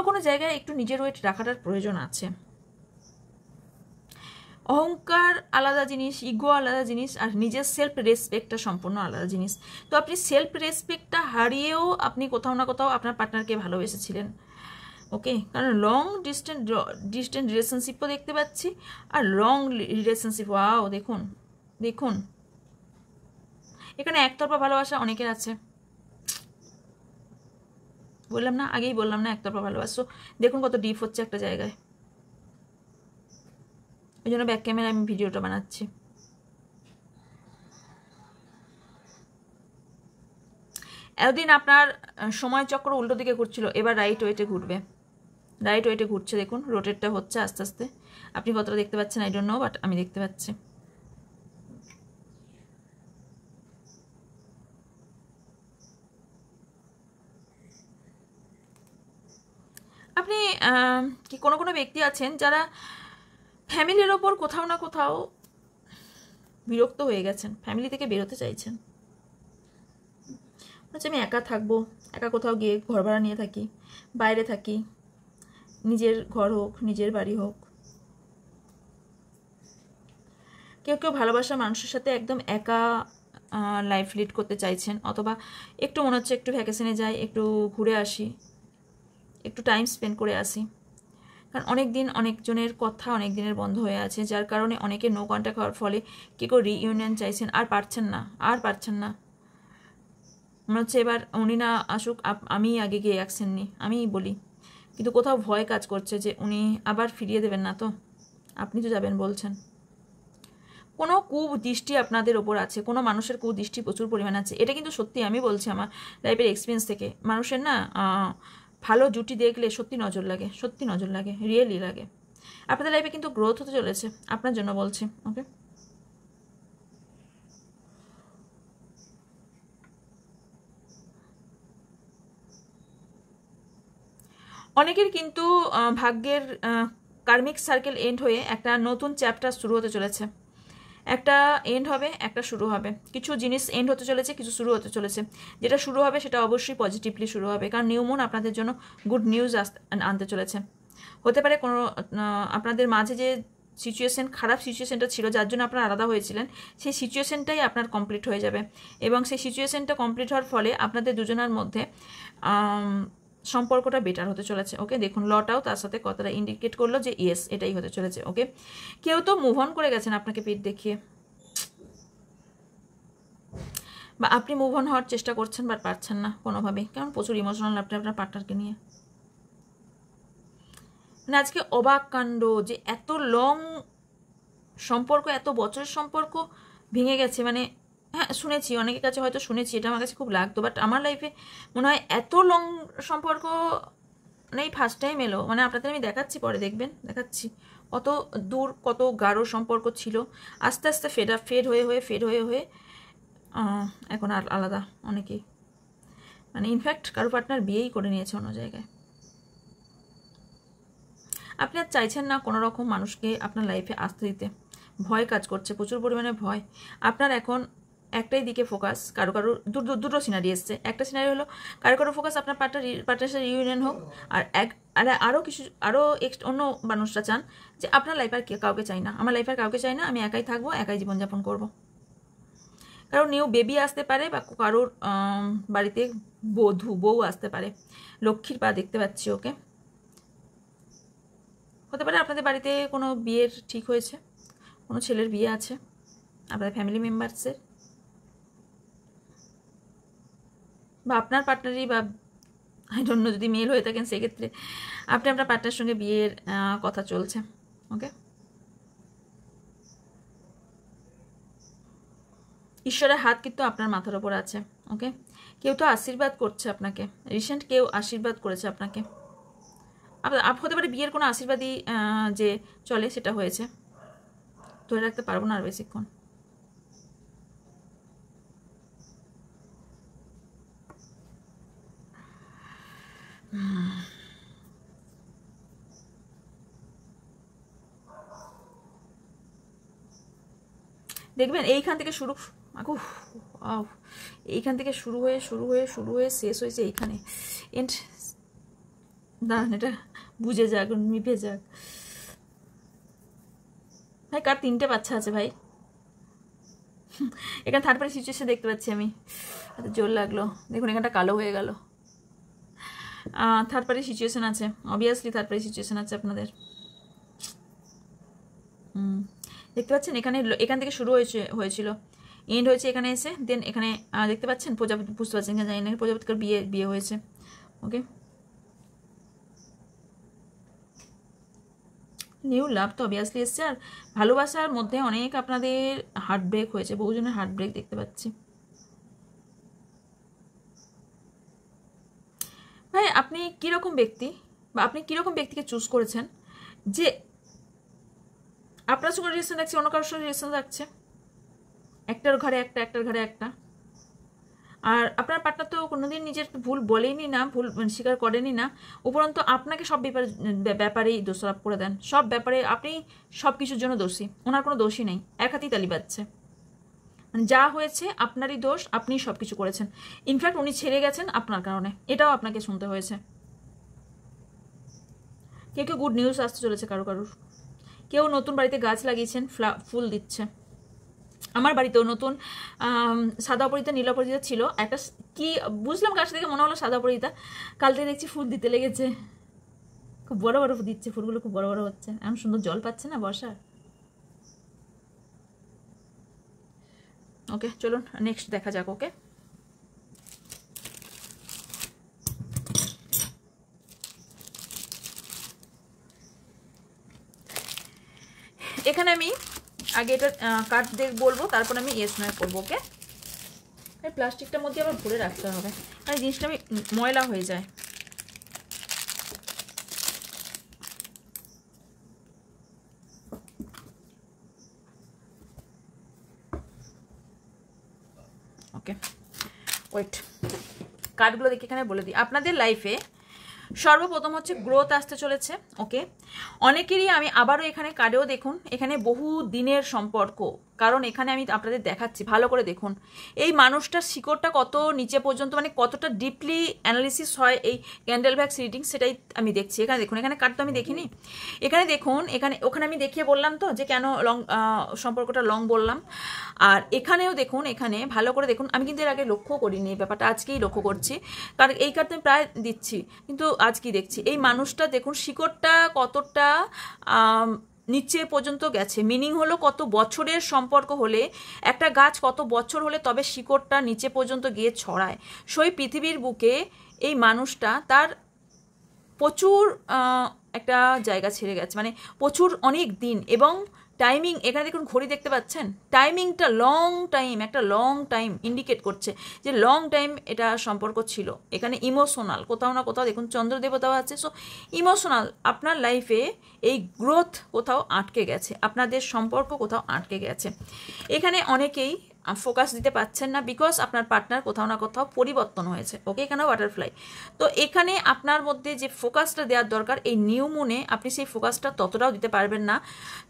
কোনো জায়গায় একটু নিজের ওয়েট রাখাটার প্রয়োজন আছে। অহংকার আলাদা জিনিস, ইগো আলাদা জিনিস, আর নিজের সেলফ রেসপেক্টটা সম্পূর্ণ আলাদা জিনিস। তো আপনি সেলফ রেসপেক্টটা হারিয়েও আপনি কোথাও না কোথাও আপনার পার্টনারকে ভালোবেসেছিলেন, ওকে। কারণ লং ডিস্টেন্স রিলেশনশিপও দেখতে পাচ্ছি, আর লং রিলেশনশিপ, ওয়াও দেখুন এখানে একতরফা ভালোবাসা অনেকের আছে, আগেই বললাম না একতরফা ভালোবাসা। দেখুন কত ডিপ হচ্ছে একটা জায়গায়, ওই জন্য ব্যাক ক্যামেরা আমি ভিডিওটা বানাচ্ছি। এতদিন আপনার সময় চক্র উল্টো দিকে ঘুরছিল, এবার রাইট ওয়েটে ঘুরছে, দেখুন রোটেটটা হচ্ছে আস্তে আস্তে। আপনি কতটা দেখতে পাচ্ছেন আই ডোন্ট নো, বাট আমি দেখতে পাচ্ছি। আপনি কি কোনো ব্যক্তি আছেন যারা ফ্যামিলির ওপর কোথাও না কোথাও বিরক্ত হয়ে গেছেন, ফ্যামিলি থেকে বেরোতে চাইছেন, হচ্ছে আমি একা থাকবো, একা কোথাও গিয়ে ঘর ভাড়া নিয়ে থাকি, বাইরে থাকি, নিজের ঘর হোক নিজের বাড়ি হোক। কেউ ভালোবাসা মানুষের সাথে একদম একা লাইফ লিড করতে চাইছেন, অথবা একটু মনে হচ্ছে একটু ভ্যাকেশনে যাই, একটু ঘুরে আসি, একটু টাইম স্পেন্ড করে আসি। কারণ অনেকজনের কথা অনেক দিনের বন্ধ হয়ে আছে, যার কারণে অনেকে নো কন্ট্যাক্ট হওয়ার ফলে কেউ রিইউনিয়ন চাইছেন, আর পারছেন না। মনে হচ্ছে এবার উনি না আসুক, আমি আগে গিয়ে অ্যাকশন নিই, আমিই বলি, কিন্তু কোথাও ভয় কাজ করছে যে উনি আবার ফিরিয়ে দেবেন না তো, আপনি তো যাবেন বলছেন। কোনো কুদৃষ্টি আপনাদের ওপর আছে, কোনো মানুষের কুদৃষ্টি প্রচুর পরিমাণে আছে, এটা কিন্তু সত্যি আমি বলছি আমার লাইফের এক্সপিরিয়েন্স থেকে। মানুষের না ভালো জুটি দেখলে সত্যি নজর লাগে, রিয়েলি লাগে। আপনাদের লাইফে কিন্তু গ্রোথ হতে চলেছে, আপনার জন্য বলছি, ওকে। অনেকের কিন্তু ভাগ্যের কার্মিক সার্কেল এন্ড হয়ে একটা নতুন চ্যাপ্টার শুরু হতে চলেছে, একটা এন্ড হবে, একটা শুরু হবে। কিছু জিনিস এন্ড হতে চলেছে, কিছু শুরু হতে চলেছে। যেটা শুরু হবে সেটা অবশ্যই পজিটিভলি শুরু হবে, কারণ নিউ মুন আপনাদের জন্য গুড নিউজ আনতে চলেছে। হতে পারে কোনো আপনাদের মাঝে যে খারাপ সিচুয়েশনটা ছিল, যার জন্য আপনারা আলাদা হয়েছিলেন, সেই সিচুয়েশনটাই আপনার কমপ্লিট হয়ে যাবে, এবং সেই সিচুয়েশনটা কমপ্লিট হওয়ার ফলে আপনাদের দুজনের মধ্যে সম্পর্কটা বেটার হতে চলেছে, ওকে। দেখুন লটাও তার সাথে কতটা ইন্ডিকেট করলো যে ইয়েস এটাই হতে চলেছে, ওকে। কেউ তো মুভ অন করে গেছেন আপনাকে পিঠ দেখিয়ে, বা আপনি মুভ অন হওয়ার চেষ্টা করছেন বাট পারছেন না কোনোভাবেই, কারণ প্রচুর ইমোশনাল আপনি আপনার পার্টনারকে নিয়ে। মানে আজকে অবাক কাণ্ড যে এত লং সম্পর্ক, এত বছরের সম্পর্ক ভেঙে গেছে। মানে হ্যাঁ শুনেছি, অনেকের কাছে হয়তো শুনেছি, এটা আমার কাছে খুব লাগতো, বাট আমার লাইফে মনে হয় এত লং সম্পর্ক এই ফার্স্ট টাইম এলো। মানে আপনাদের আমি দেখাচ্ছি, পরে দেখবেন, দেখাচ্ছি কত দূর কত গাঢ় সম্পর্ক ছিল, আস্তে আস্তে ফেড হয়ে এখন আর আলাদা অনেকেই। মানে ইনফ্যাক্ট কারো পার্টনার বিয়েই করে নিয়েছে অন্য জায়গায়। আপনি আর চাইছেন না কোনো রকম মানুষকে আপনার লাইফে আসতে দিতে, ভয় কাজ করছে, প্রচুর পরিমাণে ভয়। আপনার এখন একটাই দিকে ফোকাস, কারো দুটো সিনারি এসছে। একটা সিনারি হলো কারো ফোকাস আপনার পার্টনার সাথে রিউনিয়ন হোক, আর আরও অন্য মানুষরা চান যে আপনার লাইফ আর কাউকে চাই না, আমার লাইফ আর কাউকে চাই না, আমি একাই থাকবো, একাই জীবনযাপন করবো। কারো নিউ বেবি আসতে পারে, বা কারোর বাড়িতে বউ আসতে পারে, লক্ষ্মীর পা দেখতে পাচ্ছি, ওকে। হতে পারে আপনাদের বাড়িতে কোনো বিয়ের ঠিক হয়েছে, কোনো ছেলের বিয়ে আছে আপনাদের ফ্যামিলি মেম্বার্সের, বা আপনার পার্টনারই, বা আই ডোন্ট নো যদি মেল হয়ে থাকেন সেক্ষেত্রে আপনি আপনার পার্টনারের সঙ্গে বিয়ের কথা চলছে, ওকে। ঈশ্বরের হাত কিন্তু আপনার মাথার ওপর আছে। ওকে, কেউ তো আশীর্বাদ করছে আপনাকে, রিসেন্ট কেউ আশীর্বাদ করেছে আপনাকে। হতে পারে বিয়ের কোনো আশীর্বাদই যে চলে সেটা হয়েছে, ধরে রাখতে পারবো না আর বেশিক্ষণ। দেখবেন এইখান থেকে শুরু, এইখান থেকে শুরু হয়ে শেষ হয়েছে এইখানে। এন্ড দাঁড়ান, এটা বুঝে যাক, মিপে যাক। ভাই কার 3টে বাচ্চা আছে ভাই? এখানে থার্ড পার্টি সিচুয়েশন দেখতে পাচ্ছি আমি, এত জোর লাগলো। দেখুন এখানটা কালো হয়ে গেল। থার্ড পার্টি সিচুয়েশন আছে, অবভিয়াসলি থার্ড পার্টি সিচুয়েশন আছে আপনাদের। দেখতে পাচ্ছেন এখান থেকে শুরু হয়েছিল, এন্ড হয়েছে এখানে এসে, দেন এখানে দেখতে পাচ্ছেন প্রজাপতি, বুঝতে পারছেন এখানে জানি না, প্রজাপতির বিয়ে হয়েছে। ওকে, নিউ লাভ তো অবভিয়াসলি এসছে। আর ভালোবাসার মধ্যে অনেক আপনাদের হার্ট ব্রেক হয়েছে, বহুজনের হার্ট ব্রেক দেখতে পাচ্ছি। ভাই আপনি কীরকম ব্যক্তি, বা আপনি কীরকম ব্যক্তিকে চুজ করেছেন যে আপনার সঙ্গে রিলেশন রাখছে, অন্য কারোর সঙ্গে রিলেশন রাখছে, একটার ঘরে একটা, একটার ঘরে একটা। আর আপনার পার্টনার তো কোনোদিন নিজের ভুল বলেনি না, ভুল স্বীকার করেনি না, উপরন্তু আপনাকে সব ব্যাপারেই দোষারোপ করে দেন। সব ব্যাপারে আপনি সব কিছুর জন্য দোষী, ওনার কোনো দোষই নেই, এক হাতেই তালি বাজছে। মানে যা হয়েছে আপনারই দোষ, আপনিই সব কিছু করেছেন। ইনফ্যাক্ট উনি ছেড়ে গেছেন আপনার কারণে, এটাও আপনাকে শুনতে হয়েছে। কেউ কেউ গুড নিউজ আসতে চলেছে কারোর, কেউ নতুন বাড়িতে গাছ লাগিয়েছেন, ফুল দিচ্ছে। আমার বাড়িতেও নতুন সাদা অপরাজিতা নীল অপরাজিতা ছিল, একটা কি বুঝলাম কাছ থেকে মনে হলো সাদা অপরাজিতা, কাল থেকে দেখছি ফুল দিতে লেগেছে, খুব বড় বড় দিচ্ছে ফুলগুলো, খুব বড় বড় হচ্ছে, এমন সুন্দর জল পাচ্ছে না বর্ষার। ওকে চলুন নেক্সট দেখা যাক। ওকে, এখানে আমি আগে এটা কার্ড বলবো, তারপর আমি ইয়েস নয় করবো। ওকে, এই প্লাস্টিকটার মধ্যে আবার ভরে রাখতে হবে, কারণ জিনিসটা আমি ময়লা হয়ে যায়। ওকে ওয়েট, কার্ডগুলো দেখে এখানে বলে দিই। আপনাদের লাইফে সর্বপ্রথম হচ্ছে গ্রোথ আসতে চলেছে। ওকে, অনেকেরই আমি আবারও এখানে কার্ডেও দেখুন, এখানে বহু দিনের সম্পর্ক, কারণ এখানে আমি আপনাদের দেখাচ্ছি, ভালো করে দেখুন এই মানুষটার শিকড়টা কত নিচে পর্যন্ত, মানে কতটা ডিপলি অ্যানালিসিস হয় এই ক্যান্ডেল ভ্যাক্স রিডিং, সেটাই আমি দেখছি। এখানে দেখুন, এখানে কার্ড তো আমি দেখিনি, এখানে দেখুন, ওখানে আমি দেখিয়ে বললাম তো যে কেন লং সম্পর্কটা লং বললাম। আর এখানেও দেখুন, এখানে ভালো করে দেখুন, আমি কিন্তু এর আগে লক্ষ্য করিনি এই ব্যাপারটা, আজকেই লক্ষ্য করছি, কারণ এই কার্ড আমি প্রায় দিচ্ছি, কিন্তু আজকেই দেখছি এই মানুষটা দেখুন শিকড়টা কতটা নিচে পর্যন্ত গেছে। মিনিং হলো কত বছরের সম্পর্ক হলে, একটা গাছ কত বছর হলে তবে শিকড়টা নিচে পর্যন্ত গিয়ে ছড়ায়। সেই পৃথিবীর বুকে এই মানুষটা তার প্রচুর একটা জায়গা ছেড়ে গেছে, মানে প্রচুর অনেক দিন। এবং টাইমিং, এখানে দেখুন ঘড়ি দেখতে পাচ্ছেন, টাইমিংটা লং টাইম, একটা লং টাইম ইন্ডিকেট করছে যে লং টাইম এটা সম্পর্ক ছিল। এখানে ইমোশনাল কোথাও না কোথাও দেখুন চন্দ্র দেবতাও আছে, সো ইমোশনাল আপনার লাইফে এই গ্রোথ কোথাও আটকে গেছে, আপনাদের সম্পর্ক কোথাও আটকে গেছে। এখানে অনেকেই ফোকাস দিতে পারছেন না, বিকজ আপনার পার্টনার কোথাও না কোথাও পরিবর্তন হয়েছে। ওকে, এখানেও বাটারফ্লাই। তো এখানে আপনার মধ্যে যে ফোকাসটা দেওয়ার দরকার, এই নিউ মুনে আপনি সেই ফোকাসটা ততটাও দিতে পারবেন না,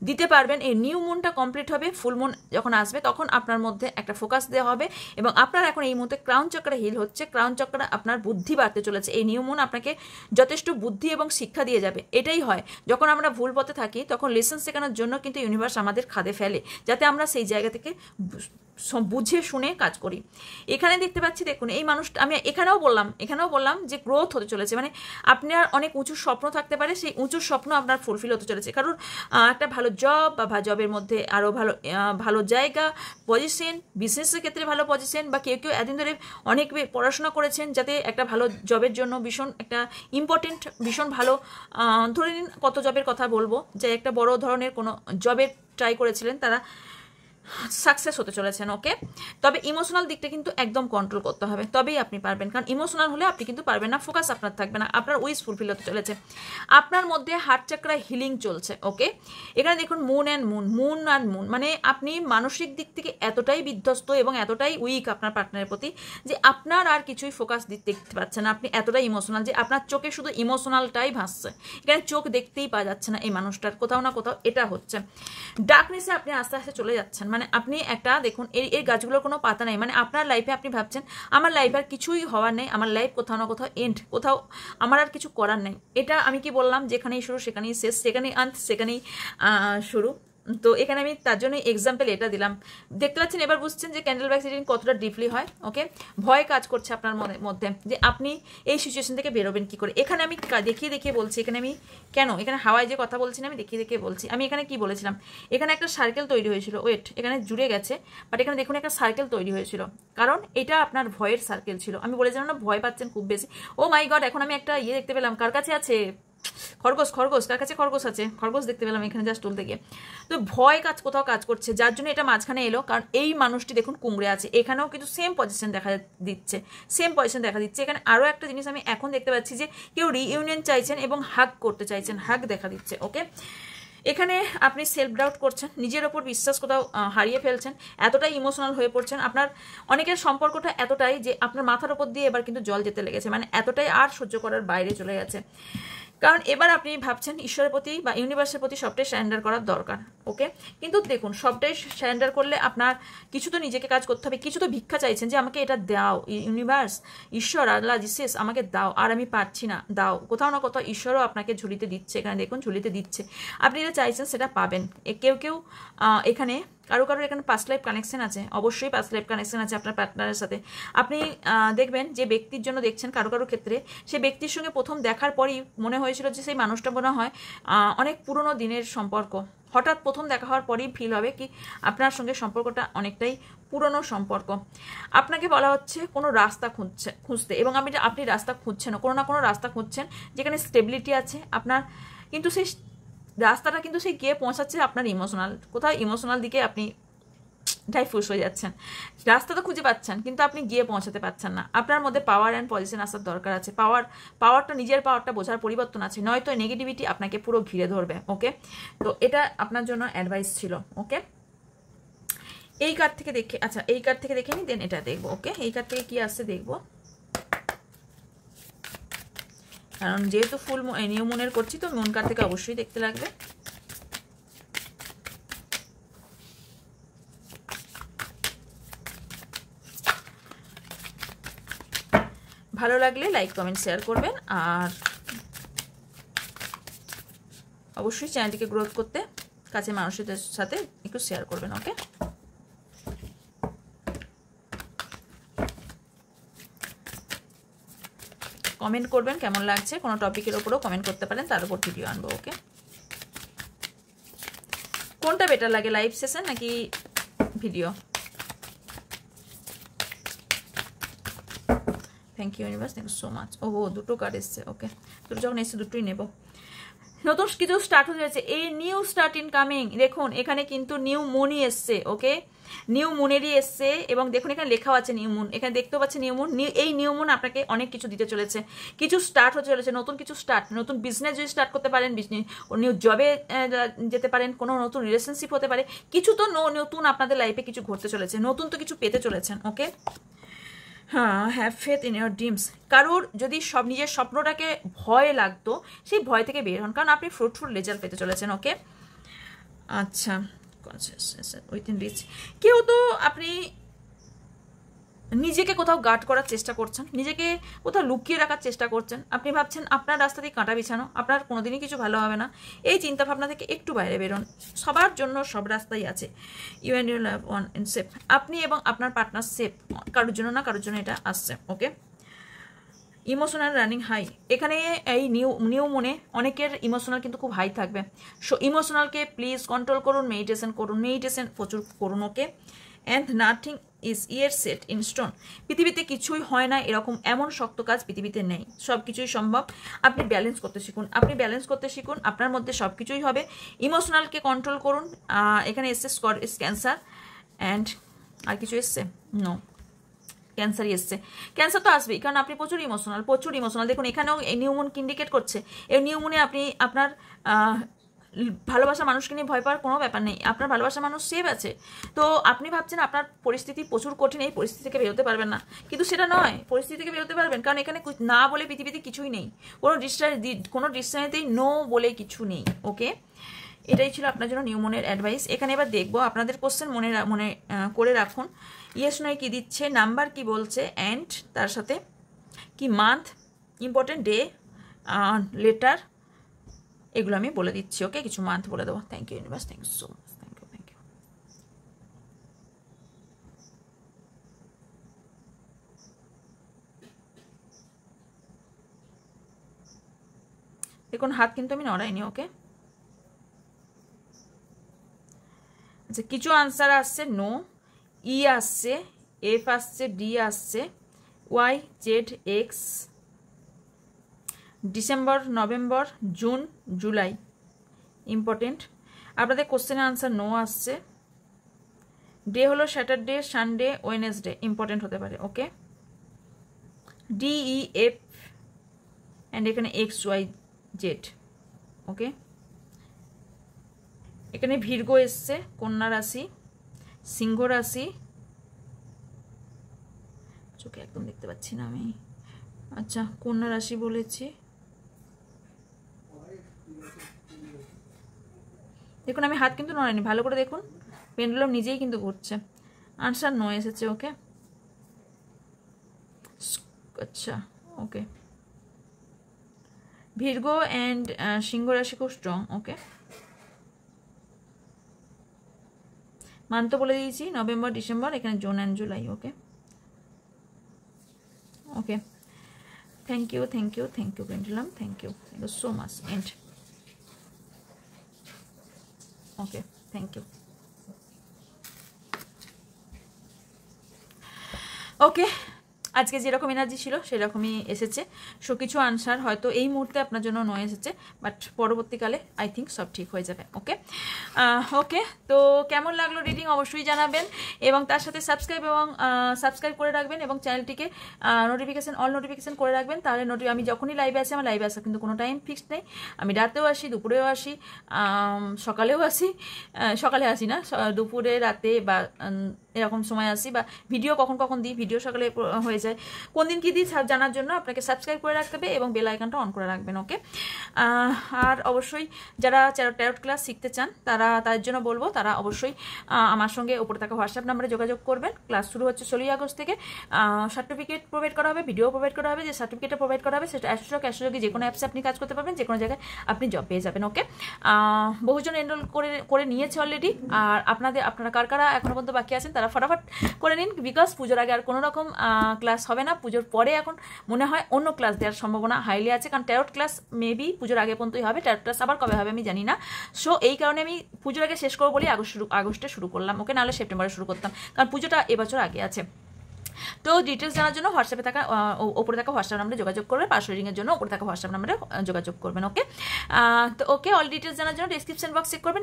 দিতে পারবেন এই নিউ মুনটা কমপ্লিট হবে, ফুল মুন যখন আসবে তখন আপনার মধ্যে একটা ফোকাস দেওয়া হবে। এবং আপনার এখন এই মুহূর্তে ক্রাউন চক্রে হিল হচ্ছে, ক্রাউন চক্রে আপনার বুদ্ধি বাড়তে চলেছে। এই নিউ মুন আপনাকে যথেষ্ট বুদ্ধি এবং শিক্ষা দিয়ে যাবে। এটাই হয় যখন আমরা ভুল পথে থাকি, তখন লেসন শেখানোর জন্য কিন্তু ইউনিভার্স আমাদের খাদে ফেলে, যাতে আমরা সেই জায়গা থেকে বুঝে শুনে কাজ করি। এখানে দেখতে পাচ্ছি দেখুন এই মানুষটা, আমি এখানেও বললাম যে গ্রোথ হতে চলেছে, মানে আপনার অনেক উঁচু স্বপ্ন থাকতে পারে, সেই উঁচু স্বপ্ন আপনার ফুলফিল হতে চলেছে। কারণ একটা ভালো জব বা জবের মধ্যে আরও ভালো জায়গা, পজিশন, বিজনেসের ক্ষেত্রে ভালো পজিশন, বা কেউ এদিন ধরে অনেক পড়াশোনা করেছেন যাতে একটা ভালো জবের জন্য ভীষণ একটা ইম্পর্টেন্ট, ভীষণ ভালো, ধরে নিন কত জবের কথা বলবো, যে একটা বড় ধরনের কোনো জবের ট্রাই করেছিলেন, তারা সাকসেস হতে চলেছেন। ওকে, তবে ইমোশনাল দিকটা কিন্তু একদম কন্ট্রোল করতে হবে, তবেই আপনি পারবেন। কারণ ইমোশনাল হলে আপনি কিন্তু পারবেন না, ফোকাস আপনার থাকবে না, আপনার উইশ ফুলফিল হতে চলেছে। আপনার মধ্যে হার্ট চাকরা হিলিং চলছে। ওকে, এখানে দেখুন moon and moon, moon and moon, মানে আপনি মানসিক দিক থেকে এতটাই বিধ্বস্ত এবং এতটাই উইক আপনার পার্টনারের প্রতি যে আপনার আর কিছুই ফোকাস দেখতে পাচ্ছেন না। আপনি এতটাই ইমোশনাল যে আপনার চোখে শুধু ইমোশনালটাই ভাসছে। এখানে চোখ দেখতেই পাওয়া যাচ্ছে না এই মানুষটার, কোথাও না কোথাও এটা হচ্ছে। ডার্কনেসে আপনি আস্তে আস্তে চলে যাচ্ছেন, মানে আপনি একটা দেখুন এই গাছগুলোর কোনো পাতা নেই, মানে আপনার লাইফে আপনি ভাবছেন আমার লাইফে আর কিছুই হওয়ার নেই, আমার লাইফ কোথাও না কোথাও এন্ড, কোথাও আমার আর কিছু করার নেই। এটা আমি কি বললাম, যেখানেই শুরু সেখানেই শেষ, সেখানেই আন্ত সেখানেই শুরু। তো এখানে আমি তার জন্য এক্সাম্পল এটা দিলাম। দেখতে পাচ্ছেন, এবার বুঝছেন যে ক্যান্ডেল ব্যাক রিডিং কতটা ডিপলি হয়। ওকে, ভয় কাজ করছে আপনার মধ্যে যে আপনি এই সিচুয়েশন থেকে বেরোবেন কি করে। এখানে আমি দেখিয়ে দেখিয়ে বলছি, এখানে আমি কেন এখানে হাওয়ায় যে কথা বলছি না, আমি দেখিয়ে দেখিয়ে বলছি। আমি এখানে কি বলেছিলাম, এখানে একটা সার্কেল তৈরি হয়েছিল, ওয়েট এখানে জুড়ে গেছে, বাট এখানে দেখুন একটা সার্কেল তৈরি হয়েছিল, কারণ এটা আপনার ভয়ের সার্কেল ছিল। আমি বলেছিলাম না ভয় পাচ্ছেন খুব বেশি। ও মাই গড, এখন আমি একটা ইয়ে দেখতে পেলাম, কার কাছে আছে খরগোশ, খরগোশ কার কাছে খরগোশ আছে, খরগোশ দেখতে পেলাম এখানে জাস্ট তুলতে গিয়ে। তো ভয় কোথাও কাজ করছে, যার জন্য এটা মাঝখানে এলো। কারণ এই মানুষটি দেখুন কুমড়ে আছে, এখানেও কিন্তু সেম পজিশন দেখা দিচ্ছে, সেম পজিশন দেখা দিচ্ছে। এখানে আরও একটা জিনিস আমি এখন দেখতে পাচ্ছি যে কেউ রিইউনিয়ন চাইছেন এবং হাগ করতে চাইছেন, হাগ দেখা দিচ্ছে। ওকে, এখানে আপনি সেলফ ডাউট করছেন, নিজের ওপর বিশ্বাস কোথাও হারিয়ে ফেলছেন, এতটাই ইমোশনাল হয়ে পড়ছেন। আপনার অনেকের সম্পর্কটা এতটাই যে আপনার মাথার ওপর দিয়ে এবার কিন্তু জল যেতে লেগেছে, মানে এতটাই আর সহ্য করার বাইরে চলে গেছে। কারণ এবার আপনি ভাবছেন ঈশ্বরের প্রতি বা ইউনিভার্সের প্রতি সবটাই সারেন্ডার করার দরকার। ওকে, কিন্তু দেখুন সবটাই সারেন্ডার করলে আপনার কিছু তো নিজেকে কাজ করতে হবে, কিছু তো ভিক্ষা চাইছেন যে আমাকে এটা দাও ইউনিভার্স, ঈশ্বর, আল্লাহ, জিসাস আমাকে দাও, আর আমি পারছি না, দাও। কোথাও না কোথাও ঈশ্বরও আপনাকে ঝুলিতে দিচ্ছে, এখানে দেখুন ঝুলিতে দিচ্ছে, আপনি যেটা চাইছেন সেটা পাবেন। কেউ কেউ এখানে কারো এখানে পাস্ট লাইফ কানেকশন আছে, অবশ্যই পাস্ট লাইফ কানেকশন আছে আপনার পার্টনারের সাথে। আপনি দেখবেন যে ব্যক্তির জন্য দেখছেন, কারো ক্ষেত্রে সে ব্যক্তির সঙ্গে প্রথম দেখার পরই মনে হয়েছিল যে সেই মানুষটা মনে হয় অনেক পুরনো দিনের সম্পর্ক। হঠাৎ প্রথম দেখা হওয়ার পরই ফিল হবে কি আপনার সঙ্গে সম্পর্কটা অনেকটাই পুরনো সম্পর্ক। আপনাকে বলা হচ্ছে কোনো রাস্তা খুঁজতে, এবং আপনি রাস্তা খুঁজছেন, কোনো না কোনো রাস্তা খুঁজছেন যেখানে স্টেবিলিটি আছে আপনার, কিন্তু সেই রাস্তাটা কিন্তু সেই গিয়ে পৌঁছাচ্ছে আপনার ইমোশনাল, কোথাও ইমোশনাল দিকে আপনি ডাইফুস হয়ে যাচ্ছেন। রাস্তা তো খুঁজে পাচ্ছেন কিন্তু আপনি গিয়ে পৌঁছাতে পারছেন না। আপনার মধ্যে পাওয়ার অ্যান্ড পজিশন আসার দরকার আছে, পাওয়ারটা নিজের পাওয়ারটা বোঝার পরিবর্তন আছে, নয়তো নেগেটিভিটি আপনাকে পুরো ঘিরে ধরবে। ওকে, তো এটা আপনার জন্য অ্যাডভাইস ছিল। ওকে, এই কার্ড থেকে দেখে, আচ্ছা এই কার্ড থেকে দেখে নি, দেন এটা দেখবো। ওকে, এই কার্ড থেকে কি আসছে দেখবো, কারণ যেহেতু ফুল নিউ মুনের করছি তো মুন কার্ড থেকে অবশ্যই দেখতে লাগবে। ভালো লাগলে লাইক কমেন্ট শেয়ার করবেন, আর অবশ্যই চ্যানেলটিকে গ্রোথ করতে কাছে মানুষের সাথে একটু শেয়ার করবেন। ওকে, কমেন্ট করবেন কেমন লাগছে, কোনো টপিকের ওপরেও কমেন্ট করতে পারেন, তার উপর ভিডিও আনবো। ওকে, কোনটা বেটার লাগে, লাইভ সেশন নাকি video? Thank you universe, thank you so much. ওহো, দুটো কার্ড এসছে। ওকে, দুটো যখন এসছে দুটোই নেব। নতুন কিছু স্টার্ট হয়ে যাচ্ছে, এই নিউ স্টার্ট ইন কামিং। দেখুন এখানে কিন্তু নিউ মুনই এসছে। ওকে, নিউ মুনেরই এসছে, এবং দেখুন এখানে লেখাও আছে নিউ মুন, এখানে দেখতেও পাচ্ছে নিউ মুন। এই নিউ মুন আপনাকে অনেক কিছু দিতে চলেছে, কিছু স্টার্ট হতে চলেছে, নতুন কিছু স্টার্ট, নতুন বিজনেস যদি স্টার্ট করতে পারেন, নিউ জবে যেতে পারেন, কোনো নতুন রিলেশনশিপ হতে পারে, কিছু তো নতুন আপনাদের লাইফে কিছু ঘটতে চলেছে, নতুন তো কিছু পেতে চলেছেন। ওকে, হ্যাঁ, have faith in your dreams. কারোর যদি নিজের স্বপ্নটাকে ভয় লাগতো, সেই ভয় থেকে বের হন, কারণ আপনি ফ্রুটফুল রেজাল্ট পেতে চলেছেন। ওকে, আচ্ছা, উইথিন রিচ, কেউ তো আপনি নিজেকে কোথাও গার্ড করার চেষ্টা করছেন, নিজেকে কোথাও লুকিয়ে রাখার চেষ্টা করছেন। আপনি ভাবছেন আপনার রাস্তা দিয়ে কাঁটা বিছানো, আপনার কোনোদিনই কিছু ভালো হবে না। এই চিন্তাভাবনা থেকে একটু বাইরে বেরোন, সবার জন্য সব রাস্তাই আছে। You and your love one in safe, আপনি এবং আপনার পার্টনার সেফ, কারোর জন্য না কারোর জন্য এটা আসছে। ওকে, ইমোশনাল রানিং হাই, এখানে এই নিউ মনে অনেকের ইমোশনাল কিন্তু খুব হাই থাকবে। সো ইমোশনালকে প্লিজ কন্ট্রোল করুন, মেডিটেশন প্রচুর করুন। Okay, and nothing is year set in stone, পৃথিবীতে কিছুই হয় না এরকম, এমন শক্ত কাজ পৃথিবীতে নেই, সব কিছুই সম্ভব। আপনি ব্যালেন্স করতে শিখুন, আপনার মধ্যে সব কিছুই হবে। ইমোশনালকে কন্ট্রোল করুন। এখানে এসছে ক্যান্সার, অ্যান্ড আর কিছু এসছে? নো, ক্যান্সারই এসছে। ক্যান্সার তো আসবেই, কারণ আপনি প্রচুর ইমোশনাল। দেখুন এখানেও এই নিউ মুন ইন্ডিকেট করছে, এই নিউ মুনে আপনি আপনার ভালোবাসা মানুষকে নিয়ে ভয় পাওয়ার কোনো ব্যাপার নেই। আপনার ভালোবাসা মানুষ সেভ আছে। তো আপনি ভাবছেন আপনার পরিস্থিতি প্রচুর কঠিন, এই পরিস্থিতি থেকে বেরোতে পারবেন না, কিন্তু সেটা নয়, পরিস্থিতি থেকে বেরোতে পারবেন, কারণ এখানে না বলে পৃথিবীতে কিছুই নেই, কোনো ডিসিশনেতেই নো বলে কিছু নেই। ওকে, এটাই ছিল আপনার জন্য নিউ মুনের অ্যাডভাইস। এখানে এবার দেখবো আপনাদের কোশ্চেন মনে করে রাখুন। ইয়েস নয় কি দিচ্ছে, নাম্বার কি বলছে, অ্যান্ড তার সাথে কি মান্থ, ইম্পর্টেন্ট ডে, লেটার, এগুলো আমি বলে দিচ্ছি। ওকে, কিছু মান্থ বলে দেবো। Thank you universe, thank you so much, thank you. দেখুন হাত কিন্তু আমি নড়াইনি। ওকে, আচ্ছা কিছু আনসার আসছে নো, ই আসছে, এফ আসছে, ডি আসছে, Y, Z, X, December, November, June, July, important. আপনাদের কোশ্চেনের আনসার নো আসছে। ডে হলো স্যাটারডে, সানডে, ওয়েনেসডে, ইম্পর্টেন্ট হতে পারে। Okay, D, E, F and এখানে এক্স, ওয়াই, জেড। ওকে, এখানে ভির্গো এসছে, কন্যা রাশি, সিংহ রাশি, চোখে একদম দেখতে পাচ্ছি না আমি, আচ্ছা কন্যা রাশি বলেছি। দেখুন আমি হাত কিন্তু নড়াইনি, ভালো করে দেখুন, পেন্ডুলাম নিজেই কিন্তু ঘুরছে। আনসার নো এসেছে। ওকে, আচ্ছা ওকে, ভির্গো অ্যান্ড সিংহ রাশি খুব স্ট্রং। ওকে, মান্থ বলে দিয়েছি, নভেম্বর, ডিসেম্বর, এখানে June and July. Okay okay, thank you pendulum, thank you so much and okay, thank you. Okay, আজকে যেরকম এনার্জি ছিল সেরকমই এসেছে। সো কিছু আনসার হয়তো এই মুহূর্তে আপনার জন্য নয় এসেছে, বাট পরবর্তীকালে আই থিঙ্ক সব ঠিক হয়ে যাবে। ওকে ওকে, তো কেমন লাগলো রিডিং অবশ্যই জানাবেন, এবং তার সাথে সাবস্ক্রাইব করে রাখবেন, এবং চ্যানেলটিকে অল নোটিফিকেশন করে রাখবেন। তাহলে আমি যখনই লাইভে আসি, আমার লাইভে আসা কিন্তু কোনো টাইম ফিক্সড নেই, আমি রাতেও আসি, দুপুরেও আসি, সকালেও আসি, সকালে আসি না, দুপুরে, রাতে বা এরকম সময় আসি, বা ভিডিও কখন দিই, ভিডিও সকালে হয়ে যায়, কোন দিন কী দিই জানার জন্য আপনাকে সাবস্ক্রাইব করে রাখতে হবে এবং বেল আইকনটা অন করে রাখবেন। ওকে, আর অবশ্যই যারা ট্যারট ক্লাস শিখতে চান তাদের জন্য বলবো, তারা অবশ্যই আমার সঙ্গে উপরে থাকা হোয়াটসঅ্যাপ নাম্বারে যোগাযোগ করবেন। ক্লাস শুরু হচ্ছে 16 আগস্ট থেকে। সার্টিফিকেট প্রোভাইড করা হবে, ভিডিও প্রোভাইড করা হবে, যে সার্টিফিকেটটা প্রোভাইড করা হবে সেটা অ্যাস্ট্রোলজি যে কোনো অ্যাপসে আপনি কাজ করতে পারবেন, যে কোনো জায়গায় আপনি জব পেয়ে যাবেন। ওকে, বহুজন এনরোল করে নিয়েছে অলরেডি, আর আপনারা কারা এখনো পর্যন্ত বাকি আছেন তারা ফটাফট করে নিন, বিকজ পুজোর আগে আর কোনো রকম ক্লাস হবে না। পুজোর পরে এখন মনে হয় অন্য ক্লাস দেওয়ার সম্ভাবনা হাইলি আছে, কারণ ট্যারট ক্লাস মেবি পুজোর আগে পর্যন্তই হবে, ট্যারট ক্লাস আবার কবে হবে আমি জানি না। সো এই কারণে আমি পুজোর আগে শেষ করবো বলে আগস্টে শুরু করলাম। ওকে, নাহলে সেপ্টেম্বরে শুরু করতাম, কারণ পুজোটা এবছর আগে আছে। তো ডিটেলস জানার জন্য হোয়াটসঅ্যাপে থাকা ওপরে থাকা হোয়াটসঅ্যাপ নাম্বারে যোগাযোগ করবেন, পার্সোনাল রিডিংয়ের জন্য ওপরে থাকা হোয়াটসঅ্যাপ নাম্বারে যোগাযোগ করবেন। ওকে, তো ওকে, অল ডিটেলস জানার জন্য ডেসক্রিপশন বক্স চেক করবেন,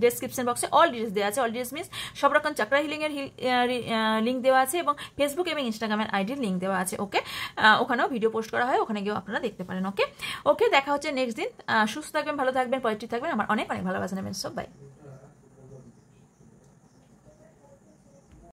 ডেসক্রিপশন বক্সে অল ডিটেলস দেওয়া আছে। অল ডিটেলস মিনস সব রকম চাকরা হিলিংয়ের লিঙ্ক দেওয়া আছে, এবং ফেসবুক এবং ইনস্টাগ্রামের আইডির লিঙ্ক দেওয়া আছে। ওকে, ওখানেও ভিডিও পোস্ট করা হয়, ওখানে গিয়েও আপনারা দেখতে পারেন। ওকে ওকে, দেখা হচ্ছে নেক্সট দিন। সুস্থ থাকবেন, ভালো থাকবেন, পজিটিভ থাকবেন, আমার অনেক ভালোবাসা নেবেন। সব বাই।